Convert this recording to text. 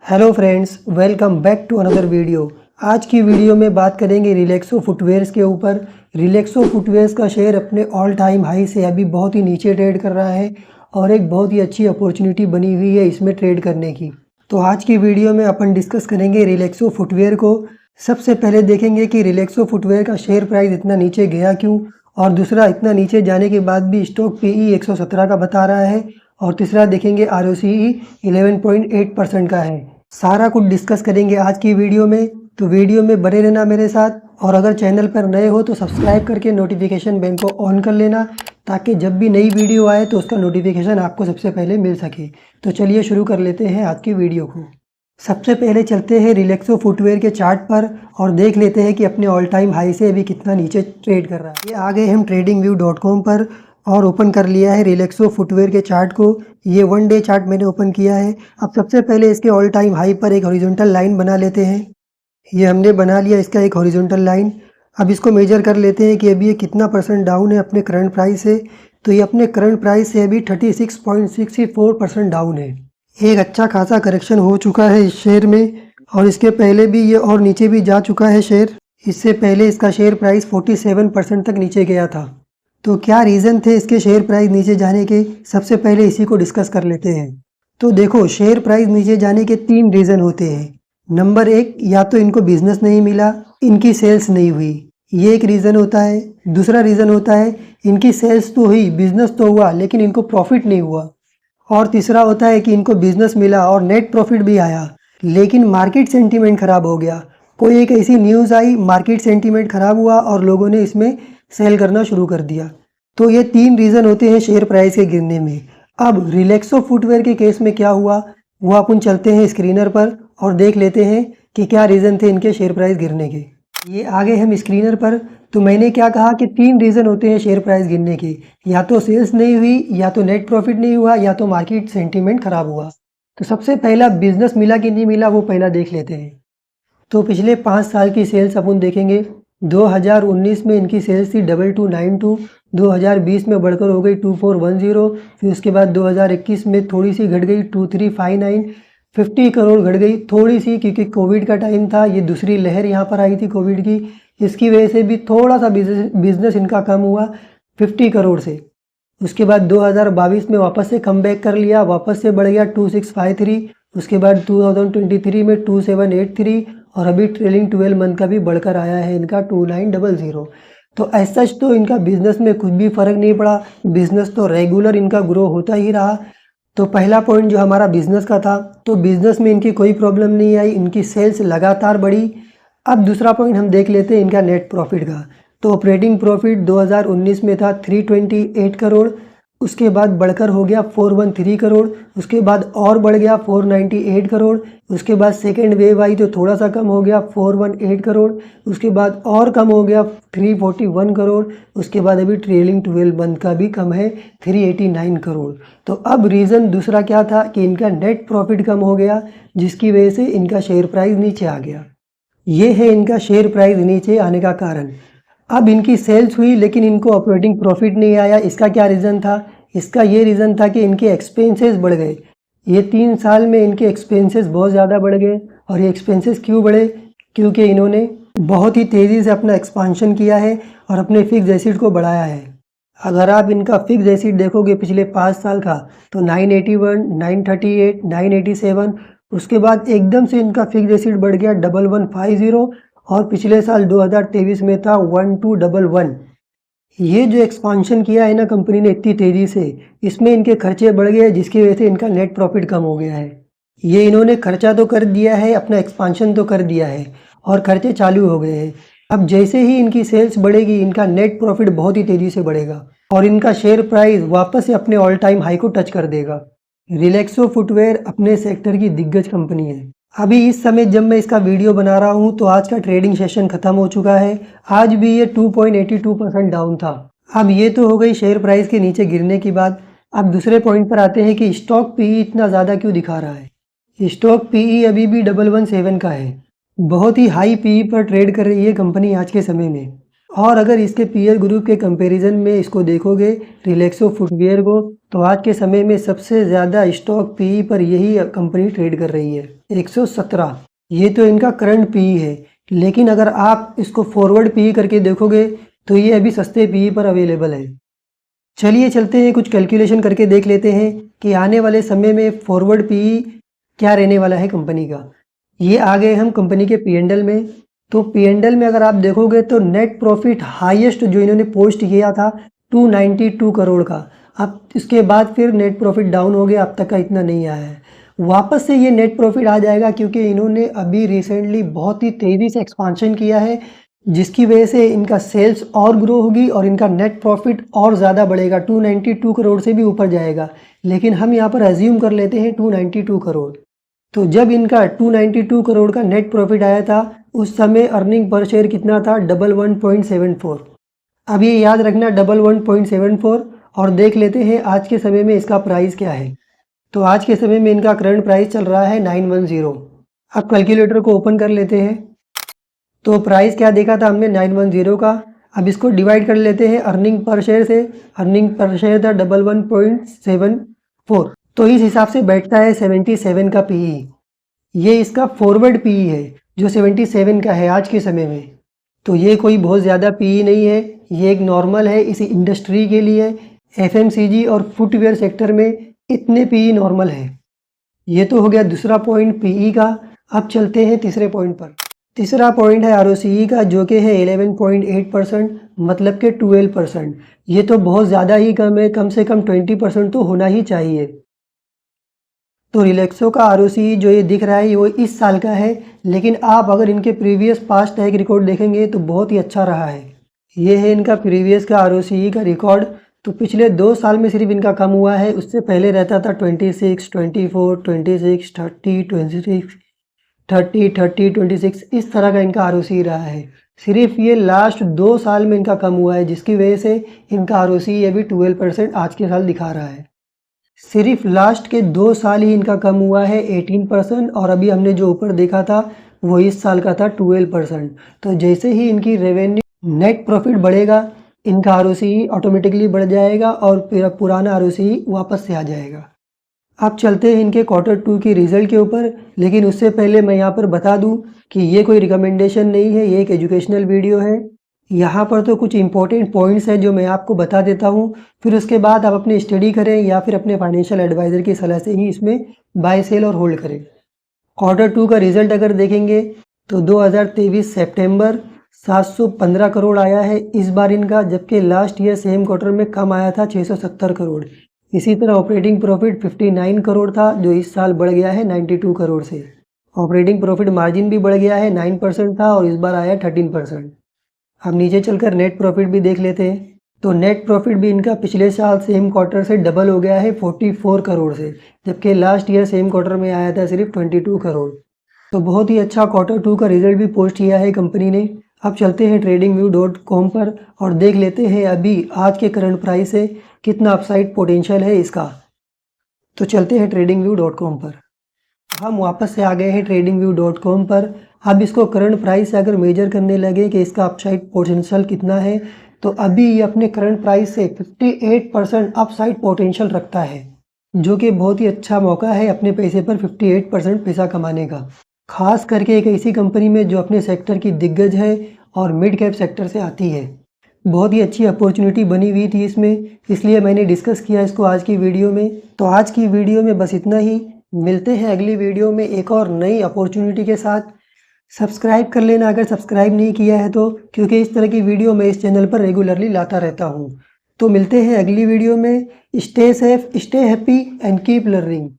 Hello friends, welcome back to another video. आज की video में बात करेंगे रिलैक्सो फुटवेयर्स के ऊपर। रिलैक्सो फुटवेयर्स का शेयर अपने ऑल टाइम हाई से अभी बहुत ही नीचे ट्रेड कर रहा है और एक बहुत ही अच्छी अपॉर्चुनिटी बनी हुई है इसमें ट्रेड करने की। तो आज की वीडियो में अपन डिस्कस करेंगे रिलैक्सो फुटवेयर को। सबसे पहले देखेंगे कि रिलैक्सो फुटवेयर का शेयर प्राइस इतना नीचे गया क्यों, और दूसरा इतना नीचे जाने के बाद भी स्टॉक पीई 117 का बता रहा है, और तीसरा देखेंगे आरओसीई 11.8% का है। सारा कुछ डिस्कस करेंगे आज की वीडियो में, तो वीडियो में बने रहना मेरे साथ। और अगर चैनल पर नए हो तो सब्सक्राइब करके नोटिफिकेशन बेल को ऑन कर लेना, ताकि जब भी नई वीडियो आए तो उसका नोटिफिकेशन आपको सबसे पहले मिल सके। तो चलिए शुरू कर लेते हैं आज की वीडियो को। सबसे पहले चलते हैं रिलैक्सो फुटवेयर के चार्ट पर और देख लेते हैं कि अपने ऑल टाइम हाई से अभी कितना नीचे ट्रेड कर रहा है। ये आ गए हम tradingview.com पर और ओपन कर लिया है रिलैक्सो फुटवेयर के चार्ट को। ये 1 डे चार्ट मैंने ओपन किया है। अब सबसे पहले इसके ऑल टाइम हाई पर एक हॉरिजॉन्टल लाइन बना लेते हैं। ये हमने बना लिया इसका एक हॉरिजॉन्टल लाइन। अब इसको मेजर कर लेते हैं कि अभी ये कितना परसेंट डाउन है अपने करंट प्राइस से। तो ये अपने करंट प्राइस से अभी 36.64% डाउन है। एक अच्छा खासा करेक्शन हो चुका है इस शेयर में, और इसके पहले भी ये और नीचे भी जा चुका है शेयर। इससे पहले इसका शेयर प्राइस 47% तक नीचे गया था। तो क्या रीज़न थे इसके शेयर प्राइस नीचे जाने के, सबसे पहले इसी को डिस्कस कर लेते हैं। तो देखो, शेयर प्राइस नीचे जाने के 3 रीज़न होते हैं। नंबर 1, या तो इनको बिजनेस नहीं मिला, इनकी सेल्स नहीं हुई, ये एक रीज़न होता है। दूसरा रीज़न होता है इनकी सेल्स तो हुई, बिजनेस तो हुआ, लेकिन इनको प्रॉफिट नहीं हुआ। और तीसरा होता है कि इनको बिजनेस मिला और नेट प्रॉफिट भी आया, लेकिन मार्केट सेंटीमेंट ख़राब हो गया। कोई एक ऐसी न्यूज़ आई, मार्केट सेंटीमेंट ख़राब हुआ और लोगों ने इसमें सेल करना शुरू कर दिया। तो ये 3 रीज़न होते हैं शेयर प्राइस के गिरने में। अब रिलैक्सो फुटवेयर के केस में क्या हुआ, वो अपन चलते हैं स्क्रीनर पर और देख लेते हैं कि क्या रीज़न थे इनके शेयर प्राइस गिरने के। ये आगे हम स्क्रीनर पर। तो मैंने क्या कहा कि 3 रीज़न होते हैं शेयर प्राइस गिरने के, या तो सेल्स नहीं हुई, या तो नेट प्रॉफिट नहीं हुआ, या तो मार्केट सेंटीमेंट खराब हुआ। तो सबसे पहला बिजनेस मिला कि नहीं मिला वो पहला देख लेते हैं। तो पिछले 5 साल की सेल्स अपन देखेंगे। 2019 में इनकी सेल्स थी 2292, 2020 में बढ़कर हो गई 2410, फिर उसके बाद 2021 में थोड़ी सी घट गई 2359, 50 करोड़ घट गई थोड़ी सी, क्योंकि कोविड का टाइम था, ये दूसरी लहर यहाँ पर आई थी कोविड की, इसकी वजह से भी थोड़ा सा बिजनेस इनका कम हुआ 50 करोड़ से। उसके बाद 2022 में वापस से कम बैक कर लिया, वापस से बढ़ गया 2653, उसके बाद 2023 में 2783, और अभी ट्रेलिंग 12 मंथ का भी बढ़कर आया है इनका 2900। तो ऐसा तो इनका बिजनेस में कुछ भी फ़र्क नहीं पड़ा, बिजनेस तो रेगुलर इनका ग्रो होता ही रहा। तो पहला पॉइंट जो हमारा बिजनेस का था, तो बिजनेस में इनकी कोई प्रॉब्लम नहीं आई, इनकी सेल्स लगातार बढ़ी। अब दूसरा पॉइंट हम देख लेते हैं इनका नेट प्रॉफिट का। तो ऑपरेटिंग प्रॉफिट 2019 में था 328 करोड़, उसके बाद बढ़कर हो गया 413 करोड़, उसके बाद और बढ़ गया 498 करोड़, उसके बाद सेकेंड वेव आई तो थोड़ा सा कम हो गया 418 करोड़, उसके बाद और कम हो गया 341 करोड़, उसके बाद अभी ट्रेलिंग 12 मंथ का भी कम है 389 करोड़। तो अब रीज़न दूसरा क्या था कि इनका नेट प्रॉफिट कम हो गया, जिसकी वजह से इनका शेयर प्राइस नीचे आ गया। ये है इनका शेयर प्राइस नीचे आने का कारण। अब इनकी सेल्स हुई लेकिन इनको ऑपरेटिंग प्रॉफिट नहीं आया। इसका क्या रीज़न था? इसका ये रीज़न था कि इनके एक्सपेंसेस बढ़ गए। ये 3 साल में इनके एक्सपेंसेस बहुत ज़्यादा बढ़ गए। और ये एक्सपेंसेस क्यों बढ़े? क्योंकि इन्होंने बहुत ही तेज़ी से अपना एक्सपांशन किया है और अपने फिक्स एसिड को बढ़ाया है। अगर आप इनका फिक्स एसिड देखोगे पिछले 5 साल का, तो 981, 938, 987, उसके बाद एकदम से इनका फिक्स एसिड बढ़ गया 1150, और पिछले साल 2023 में था 1211। ये जो एक्सपांशन किया है ना कंपनी ने इतनी तेज़ी से, इसमें इनके खर्चे बढ़ गए, जिसकी वजह से इनका नेट प्रॉफिट कम हो गया है। ये इन्होंने खर्चा तो कर दिया है, अपना एक्सपांशन तो कर दिया है, और खर्चे चालू हो गए हैं। अब जैसे ही इनकी सेल्स बढ़ेगी, इनका नेट प्रॉफिट बहुत ही तेज़ी से बढ़ेगा और इनका शेयर प्राइस वापस से अपने ऑल टाइम हाई को टच कर देगा। रिलैक्सो फुटवेयर अपने सेक्टर की दिग्गज कंपनी है। अभी इस समय जब मैं इसका वीडियो बना रहा हूँ तो आज का ट्रेडिंग सेशन खत्म हो चुका है। आज भी ये 2.82% डाउन था। अब ये तो हो गई शेयर प्राइस के नीचे गिरने की बात। अब दूसरे पॉइंट पर आते हैं कि स्टॉक पीई इतना ज़्यादा क्यों दिखा रहा है। स्टॉक पीई अभी भी 117 का है। बहुत ही हाई पीई पर ट्रेड कर रही है कंपनी आज के समय में। और अगर इसके पीयर ग्रुप के कंपैरिजन में इसको देखोगे रिलैक्सो फुटवियर को, तो आज के समय में सबसे ज़्यादा स्टॉक पीई पर यही कंपनी ट्रेड कर रही है 117। ये तो इनका करंट पीई है, लेकिन अगर आप इसको फॉरवर्ड पीई करके देखोगे तो ये अभी सस्ते पीई पर अवेलेबल है। चलिए चलते हैं, कुछ कैलकुलेशन करके देख लेते हैं कि आने वाले समय में फॉरवर्ड पीई क्या रहने वाला है कंपनी का। ये आ गए हम कंपनी के P&L में। तो P&L में अगर आप देखोगे तो नेट प्रॉफिट हाईएस्ट जो इन्होंने पोस्ट किया था 292 करोड़ का। अब इसके बाद फिर नेट प्रॉफिट डाउन हो गया, अब तक का इतना नहीं आया है। वापस से ये नेट प्रॉफिट आ जाएगा क्योंकि इन्होंने अभी रिसेंटली बहुत ही तेज़ी से एक्सपांशन किया है, जिसकी वजह से इनका सेल्स और ग्रो होगी और इनका नेट प्रॉफिट और ज़्यादा बढ़ेगा, 292 करोड़ से भी ऊपर जाएगा। लेकिन हम यहाँ पर एज्यूम कर लेते हैं 292 करोड़। तो जब इनका 292 करोड़ का नेट प्रॉफिट आया था उस समय अर्निंग पर शेयर कितना था, 11.74। अब ये याद रखना 11.74। और देख लेते हैं आज के समय में इसका प्राइस क्या है। तो आज के समय में इनका करंट प्राइस चल रहा है 910। अब कैलकुलेटर को ओपन कर लेते हैं। तो प्राइस क्या देखा था हमने, 910 का। अब इसको डिवाइड कर लेते हैं अर्निंग पर शेयर से। अर्निंग पर शेयर था 11.74, तो इस हिसाब से बैठता है 77 का पीई। ये इसका फॉरवर्ड पीई है जो 77 का है आज के समय में। तो ये कोई बहुत ज़्यादा पीई नहीं है, ये एक नॉर्मल है इसी इंडस्ट्री के लिए। FMCG और फुटवेयर सेक्टर में इतने पीई नॉर्मल है। ये तो हो गया दूसरा पॉइंट पीई का। अब चलते हैं तीसरे पॉइंट पर। तीसरा पॉइंट है ROCE का, जो कि है 11.8%, मतलब कि 12%। ये तो बहुत ज़्यादा ही कम है, कम से कम 20% तो होना ही चाहिए। तो रिलैक्सो का ROCE जो ये दिख रहा है वो इस साल का है, लेकिन आप अगर इनके प्रीवियस पास्ट ट्रैक रिकॉर्ड देखेंगे तो बहुत ही अच्छा रहा है। ये है इनका प्रीवियस का ROCE का रिकॉर्ड। तो पिछले 2 साल में सिर्फ इनका कम हुआ है, उससे पहले रहता था 26, 24, 26, 30, 26, 30, 30, 26, इस तरह का इनका ROCE रहा है। सिर्फ ये लास्ट 2 साल में इनका कम हुआ है, जिसकी वजह से इनका ROCE अभी 12% आज के साल दिखा रहा है। सिर्फ लास्ट के 2 साल ही इनका कम हुआ है 18%, और अभी हमने जो ऊपर देखा था वो इस साल का था 12%। तो जैसे ही इनकी रेवेन्यू नेट प्रॉफिट बढ़ेगा इनका ROCE ऑटोमेटिकली बढ़ जाएगा और फिर पुराना ROCE वापस से आ जाएगा। अब चलते हैं इनके Q2 की रिज़ल्ट के ऊपर, लेकिन उससे पहले मैं यहाँ पर बता दूँ कि ये कोई रिकमेंडेशन नहीं है, ये एक एजुकेशनल वीडियो है। यहाँ पर तो कुछ इंपॉर्टेंट पॉइंट्स हैं जो मैं आपको बता देता हूँ, फिर उसके बाद आप अपनी स्टडी करें या फिर अपने फाइनेंशियल एडवाइज़र की सलाह से ही इसमें बाय सेल और होल्ड करें। Q2 का रिज़ल्ट अगर देखेंगे तो 2023 सितंबर 715 करोड़ आया है इस बार इनका, जबकि लास्ट ईयर सेम क्वार्टर में कम आया था 670 करोड़। इसी तरह ऑपरेटिंग प्रॉफिट 59 करोड़ था, जो इस साल बढ़ गया है 92 करोड़ से। ऑपरेटिंग प्रॉफिट मार्जिन भी बढ़ गया है, 9% था और इस बार आया 13%। अब नीचे चलकर नेट प्रॉफिट भी देख लेते हैं। तो नेट प्रॉफिट भी इनका पिछले साल सेम क्वार्टर से डबल हो गया है 44 करोड़ से, जबकि लास्ट ईयर सेम क्वार्टर में आया था सिर्फ 22 करोड़। तो बहुत ही अच्छा Q2 का रिजल्ट भी पोस्ट किया है कंपनी ने। अब चलते हैं tradingview.com पर और देख लेते हैं अभी आज के करंट प्राइस से कितना अपसाइड पोटेंशियल है इसका। तो चलते हैं tradingview.com पर। हम वापस से आ गए हैं tradingview.com पर। अब इसको करंट प्राइस से अगर मेजर करने लगे कि इसका अपसाइड पोटेंशियल कितना है, तो अभी ये अपने करंट प्राइस से 58% अपसाइड पोटेंशियल रखता है, जो कि बहुत ही अच्छा मौका है अपने पैसे पर 58% पैसा कमाने का। खास करके एक ऐसी कंपनी में जो अपने सेक्टर की दिग्गज है और मिड कैप सेक्टर से आती है। बहुत ही अच्छी अपॉर्चुनिटी बनी हुई थी इसमें, इसलिए मैंने डिस्कस किया इसको आज की वीडियो में। तो आज की वीडियो में बस इतना ही। मिलते हैं अगली वीडियो में एक और नई अपॉर्चुनिटी के साथ। सब्सक्राइब कर लेना अगर सब्सक्राइब नहीं किया है तो, क्योंकि इस तरह की वीडियो मैं इस चैनल पर रेगुलरली लाता रहता हूँ। तो मिलते हैं अगली वीडियो में। Stay safe, stay happy and keep learning.